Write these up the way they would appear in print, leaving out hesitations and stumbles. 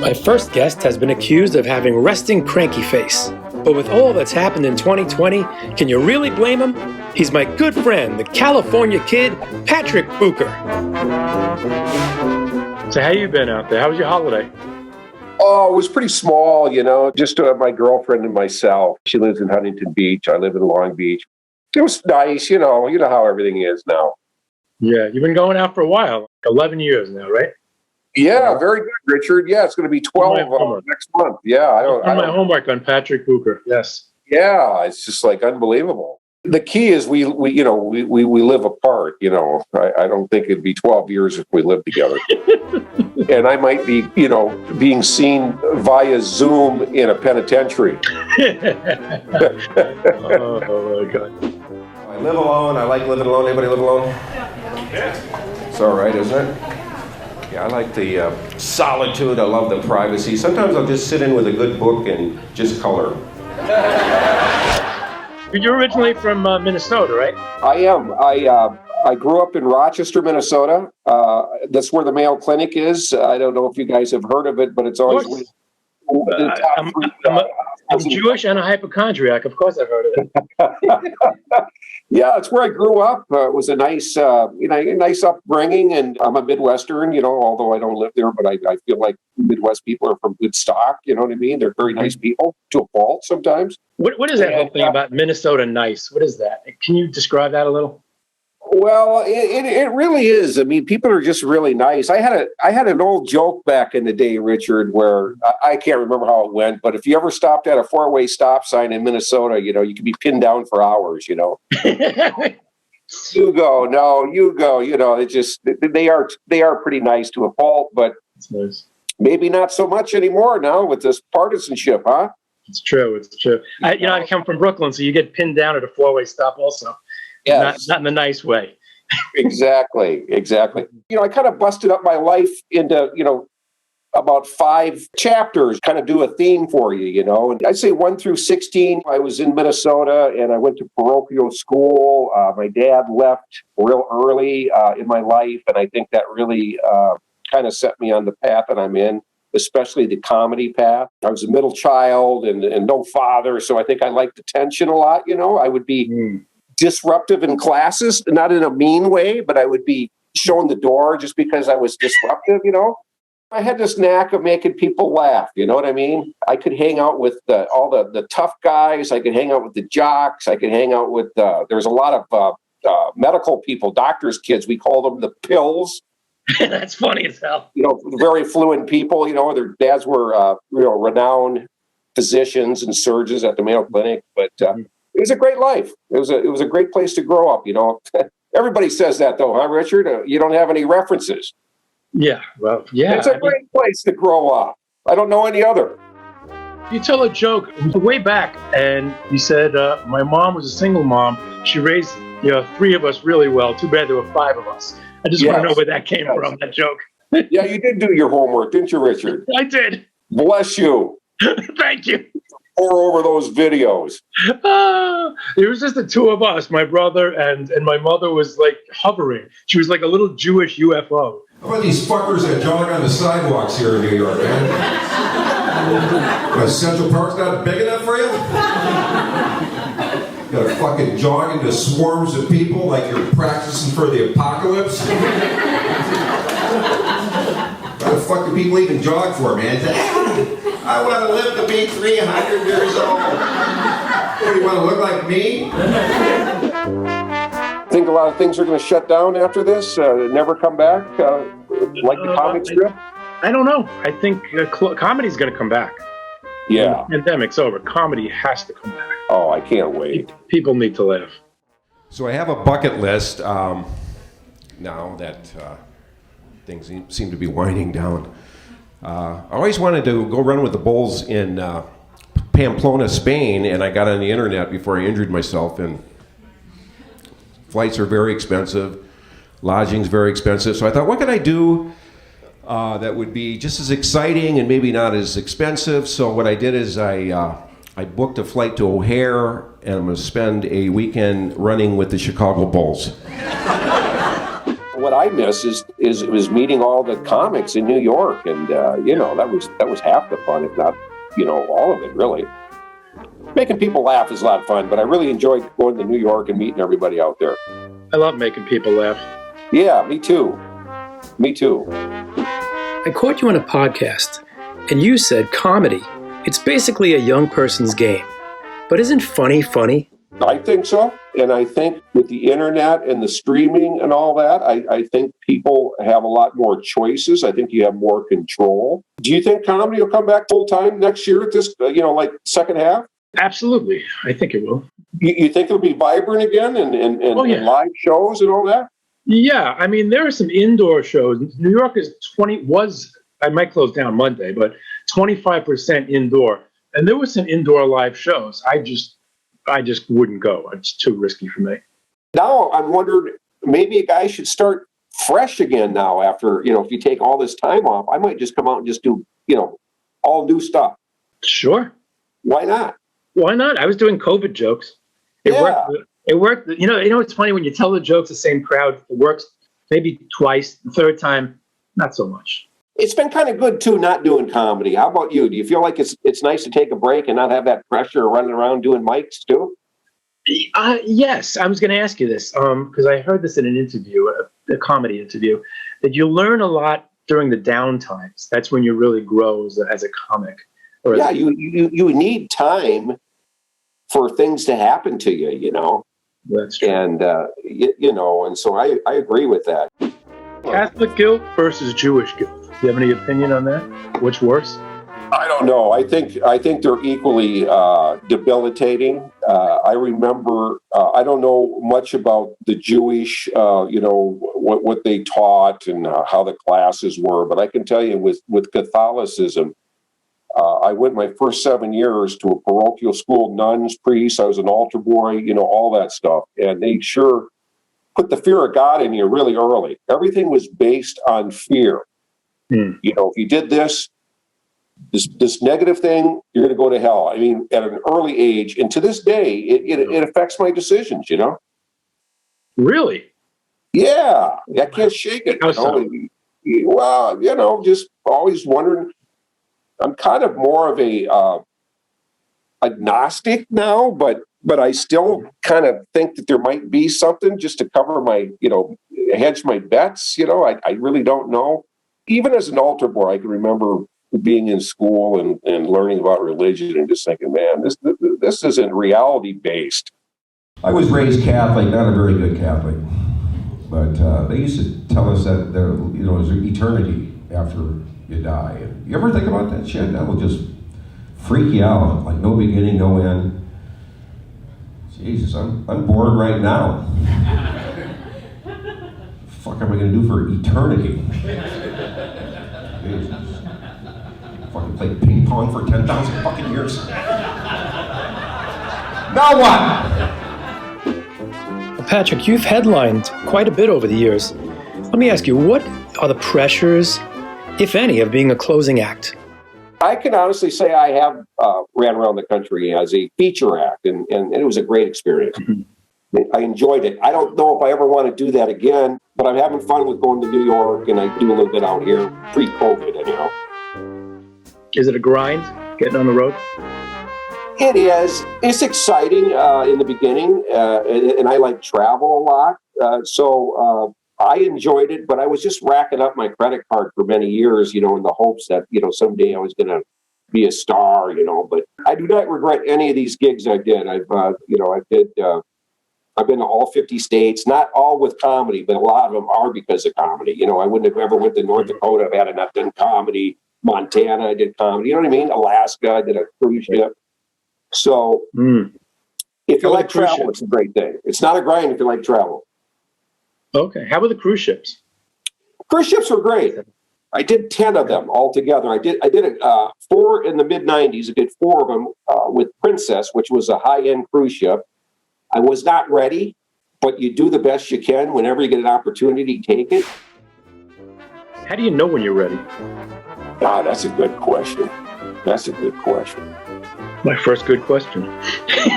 My first guest has been accused of having resting cranky face. But with all that's happened in 2020, can you really blame him? He's my good friend, the California kid, Patrick Booker. So how you been out there? How was your holiday? Oh, it was pretty small, just my girlfriend and myself. She lives in Huntington Beach. I live in Long Beach. It was nice, you know how everything is now. Yeah, you've been going out for a while, 11 years now, right? Yeah, very good, Richard. Yeah, it's going to be 12 next month. Yeah, I don't. My homework on Patrick Booker. Yes. Yeah, it's just like unbelievable. The key is we live apart. I don't think it'd be 12 years if we lived together. And I might be, being seen via Zoom in a penitentiary. Oh my God. I live alone. I like living alone. Anybody live alone? It's all right, isn't it? Yeah, I like the solitude. I love the privacy. Sometimes I'll just sit in with a good book and just color. You're originally from Minnesota, right? I am. I grew up in Rochester, Minnesota. That's where the Mayo Clinic is. I don't know if you guys have heard of it, but it's always... I'm Jewish and a hypochondriac. Of course I've heard of it. Yeah, it's where I grew up. It was a nice, nice upbringing, and I'm a Midwestern, although I don't live there, but I feel like Midwest people are from good stock, you know what I mean? They're very nice people, to a fault sometimes. What is that whole thing about Minnesota nice? What is that? Can you describe that a little? Well, it really is. I mean, people are just really nice. I had an old joke back in the day, Richard, where I can't remember how it went, but if you ever stopped at a four-way stop sign in Minnesota, you could be pinned down for hours, You go, no, you go, they are pretty nice to a fault, but nice. Maybe not so much anymore now with this partisanship, huh? It's true. I come from Brooklyn, so you get pinned down at a four-way stop also. Yes. Not in a nice way. Exactly. I kind of busted up my life into, about 5 chapters, kind of do a theme for you, And I'd say 1 through 16, I was in Minnesota and I went to parochial school. My dad left real early in my life, and I think that really kind of set me on the path that I'm in, especially the comedy path. I was a middle child and no father, so I think I liked attention a lot, I would be disruptive in classes, not in a mean way, but I would be shown the door just because I was disruptive, I had this knack of making people laugh, you know what I mean? I could hang out with all the tough guys. I could hang out with the jocks. I could hang out with, there's a lot of medical people, doctors' kids. We call them the pills. That's funny as hell. Very fluent people, their dads were, renowned physicians and surgeons at the Mayo Clinic, but it was a great life. It was a great place to grow up, Everybody says that though, huh, Richard? You don't have any references. Yeah, well, yeah. It's a great place to grow up. I don't know any other. You tell a joke way back, and you said, my mom was a single mom. She raised 3 of us really well. Too bad there were 5 of us. I just want to know where that came from, that joke. Yeah, you did do your homework, didn't you, Richard? I did. Bless you. Thank you. Pour over those videos. It was just the 2 of us, my brother and my mother was like hovering. She was like a little Jewish UFO. How about these fuckers that jog on the sidewalks here in New York, man? Central Park's not big enough for you? You gotta fucking jog into swarms of people like you're practicing for the apocalypse? What the fuck do people even jog for, man? I want to live to be 300 years old. What, do you want to look like me? I think a lot of things are going to shut down after this, never come back, like the comic strip. I don't know. I think comedy's going to come back. Yeah. When the pandemic's over. Comedy has to come back. Oh, I can't wait. People need to laugh. So I have a bucket list now that things seem to be winding down. I always wanted to go run with the bulls in Pamplona, Spain, and I got on the internet before I injured myself, and flights are very expensive, lodging's very expensive, so I thought, what can I do that would be just as exciting and maybe not as expensive? So what I did is I booked a flight to O'Hare, and I'm going to spend a weekend running with the Chicago Bulls. what I miss is meeting all the comics in New York, and that was half the fun, if not all of it really. Making people laugh is a lot of fun, but I really enjoyed going to New York and meeting everybody out there. I love making people laugh. Yeah, me too. Me too. I caught you on a podcast, and you said comedy. It's basically a young person's game. But isn't funny funny? I think so. And I think with the internet and the streaming and all that, I think people have a lot more choices. I think you have more control. Do you think comedy will come back full time next year at this, like second half? Absolutely. I think it will. You think it'll be vibrant again and and live shows and all that? Yeah. I mean, there are some indoor shows. New York I might close down Monday, but 25% indoor. And there were some indoor live shows. I just wouldn't go. It's too risky for me. Now I'm wondering, maybe a guy should start fresh again now after, if you take all this time off. I might just come out and just do, all new stuff. Sure. Why not? Why not? I was doing COVID jokes. It worked. It's funny when you tell the jokes the same crowd, it works maybe twice. The third time, not so much. It's been kind of good too, not doing comedy. How about you? Do you feel like it's nice to take a break and not have that pressure of running around doing mics too? Yes, I was going to ask you this because I heard this in an interview, a comedy interview, that you learn a lot during the down times. That's when you really grow as a comic. You need time for things to happen to you, That's true. And, and so I agree with that. Catholic guilt versus Jewish guilt. Do you have any opinion on that? Which worse? I don't know. I think they're equally debilitating. I remember, I don't know much about the Jewish, what they taught and how the classes were, but I can tell you with Catholicism, I went my first 7 years to a parochial school, nuns, priests. I was an altar boy, all that stuff. And they sure put the fear of God in you really early. Everything was based on fear. If you did this negative thing, you're going to go to hell. I mean, at an early age, and to this day, it affects my decisions, Really? Yeah, I can't shake it. How so? Well, just always wondering. I'm kind of more of a agnostic now, but I still kind of think that there might be something just to cover my, hedge my bets. I really don't know. Even as an altar boy, I can remember being in school and learning about religion and just thinking, man, this isn't reality based. I was raised Catholic, not a very good Catholic, but they used to tell us that there's an eternity after you die. And you ever think about that shit? That will just freak you out, like no beginning, no end. Jesus, I'm bored right now. Fuck am I gonna do for eternity? Jesus. Fucking play ping pong for 10,000 fucking years. Now what? Patrick, you've headlined quite a bit over the years. Let me ask you, what are the pressures, if any, of being a closing act? I can honestly say I have ran around the country as a feature act, and it was a great experience. Mm-hmm. I enjoyed it. I don't know if I ever want to do that again, but I'm having fun with going to New York, and I do a little bit out here, pre-COVID anyhow. Is it a grind, getting on the road? It is. It's exciting in the beginning, and I like travel a lot. So I enjoyed it, but I was just racking up my credit card for many years, in the hopes that, someday I was going to be a star, but I do not regret any of these gigs I did. I've been to all 50 states, not all with comedy, but a lot of them are because of comedy. I wouldn't have ever went to North Dakota if I had not done comedy. Montana, I did comedy. You know what I mean? Alaska, I did a cruise ship. So if you like travel, it's a great thing. It's not a grind if you like travel. Okay. How about the cruise ships? Cruise ships were great. I did 10 of them altogether. I did 4 in the mid-90s. I did 4 of them with Princess, which was a high-end cruise ship. I was not ready, but you do the best you can. Whenever you get an opportunity, take it. How do you know when you're ready? That's a good question. My first good question.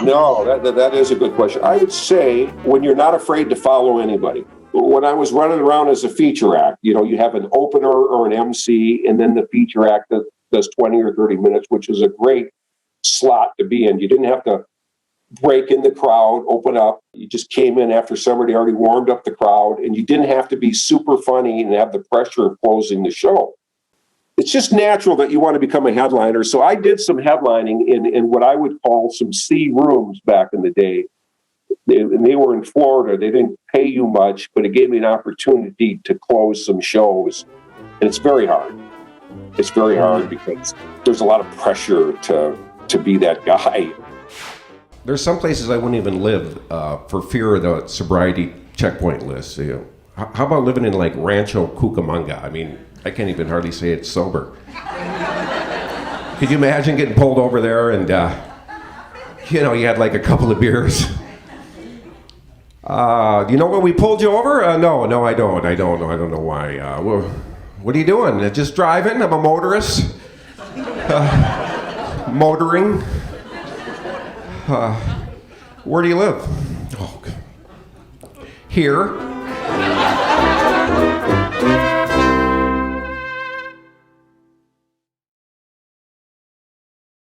No, that is a good question. I would say when you're not afraid to follow anybody. when I was running around as a feature act, you have an opener or an MC, and then the feature act that does 20 or 30 minutes, which is a great slot to be in. You didn't have to break in the crowd, open up. You just came in after somebody already warmed up the crowd, and you didn't have to be super funny and have the pressure of closing the show. It's just natural that you want to become a headliner. So I did some headlining in what I would call some C rooms back in the day. They were in Florida. They didn't pay you much, but it gave me an opportunity to close some shows. And it's very hard. It's very hard because there's a lot of pressure to be that guy. There's some places I wouldn't even live for fear of the sobriety checkpoint list. How about living in like Rancho Cucamonga? I mean, I can't even hardly say it's sober. Could you imagine getting pulled over there and, you had like a couple of beers? You know when we pulled you over? No, I don't. I don't know why. What are you doing? Just driving? I'm a motorist. Motoring. Where do you live? Oh, here.